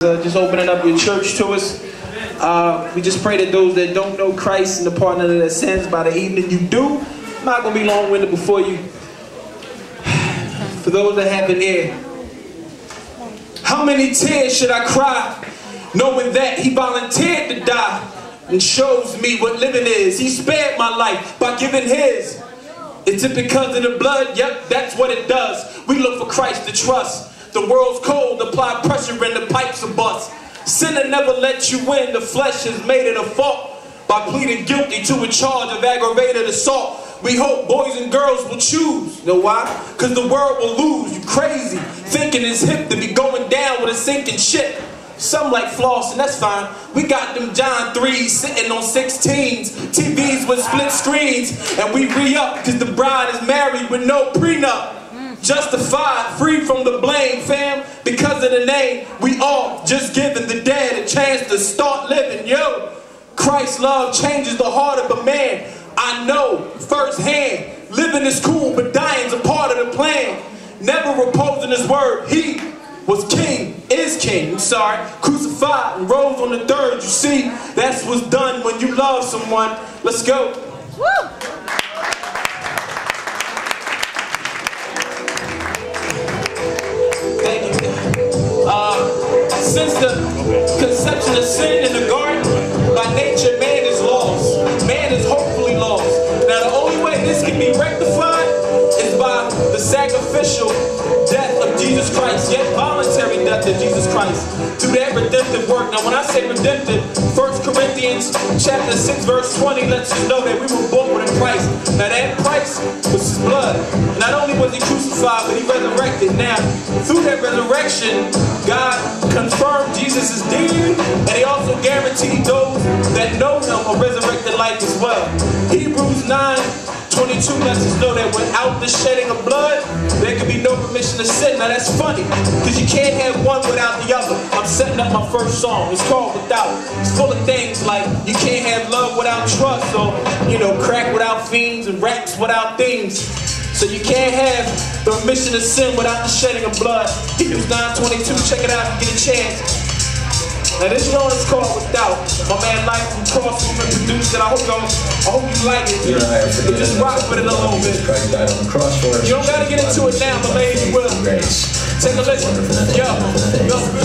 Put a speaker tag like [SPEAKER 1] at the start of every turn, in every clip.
[SPEAKER 1] Just opening up your church to us. We just pray that those that don't know Christ and the pardon of their sins by the evening you do. I'm not going to be long-winded before you. For those that have an ear. How many tears should I cry knowing that he volunteered to die and shows me what living is? He spared my life by giving his. Is it because of the blood? Yep, that's what it does. We look for Christ to trust. The world's cold, apply pressure and the pipes are bust. Sinner never let you win, the flesh has made it a fault by pleading guilty to a charge of aggravated assault. We hope boys and girls will choose. You know why? Because the world will lose. You crazy, thinking it's hip to be going down with a sinking ship. Some like floss, and that's fine. We got them John 3s sitting on 16s, TVs with split screens, and we re-up because the bride is married with no prenup. Justified, free from the blame, fam, because of the name. We all just giving the dead a chance to start living, yo. Christ's love changes the heart of a man. I know firsthand, living is cool, but dying's a part of the plan. Never reposing his word, he was king, is king, crucified and rose on the third. You see, that's what's done when you love someone. Let's go. Woo! Since the conception of sin in the garden, by nature man is lost. Man is hopefully lost. Now the only way this can be rectified is by the sacrificial death of Jesus Christ, yet voluntary death of Jesus Christ, through that redemptive work. Now when I say redemptive, 1 Corinthians chapter 6 verse 20 lets us know that we were bought with a price. Now that price was his blood. Not only was he crucified, but he resurrected. Now through that resurrection, God confirmed Jesus' deity, and he also guaranteed those that know him a resurrected life as well. Hebrews 9:22 lets us know that without the shedding of blood, there can be no remission of sin. Now that's funny, because you can't have one without the other. I'm setting up my first song. It's called Without. It's full of things like you can't have love without trust, or, you know, crack without fiends and raps without things. So you can't have the remission of sin without the shedding of blood. Hebrews 9:22, check it out if you get a chance. Now this song is called Without. My man Life from Cross Movement produced it. I hope you like it. But just rock with it a little bit. You don't gotta get into it now, but maybe you will. Take a listen. Yo,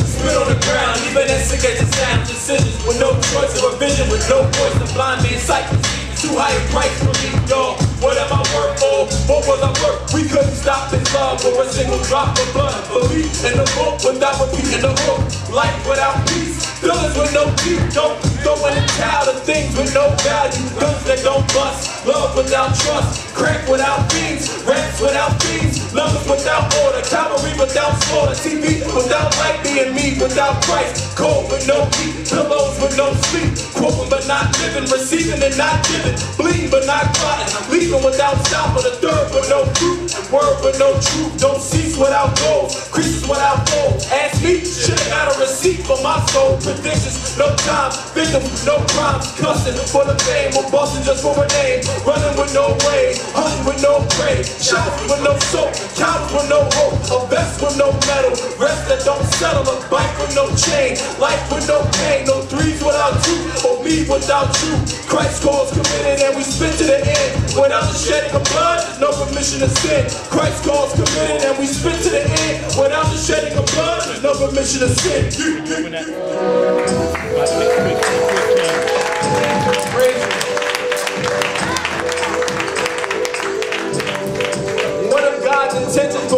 [SPEAKER 1] spit on the ground, even as sick as it sounds. Decisions with no choice or a vision, with no voice. The blind man's sight is too high a price for me, y'all. What am I worth for? What was I worth? We couldn't stop this love for a single drop of blood. Believe in the book without repeating the hook. Life without peace, feelings with no teeth. Don't throw in the towel of things with no value. Guns that don't bust, love without trust. Crack without beans, raps without beans. Lovers without order, cavalry without slaughter. TV without light, being me without Christ. Cold with no heat, pillows with no sleep. Quoting but not living, receiving and not giving. Bleeding but not crying, leaving without stopping. A third with no fruit, word with no truth. Don't cease without goals, creases without gold. Ask me, should've got a receipt for my soul. Predictions, no time, victims, no crimes. Cussing for the fame, or busting just for a name. Running with no way, hunting with no prey. Shouting with no soap, cowards with no hope. A vest with no metal, rest that don't settle. A bike with no chain, life with no pain. No threes without you, or me without you. Christ cause committed and we spit to the end. Without the shedding of blood, there's no remission of sin. Christ cause committed and we spit to the end. Without the shedding of blood, there's no remission of sin. One of God's intentions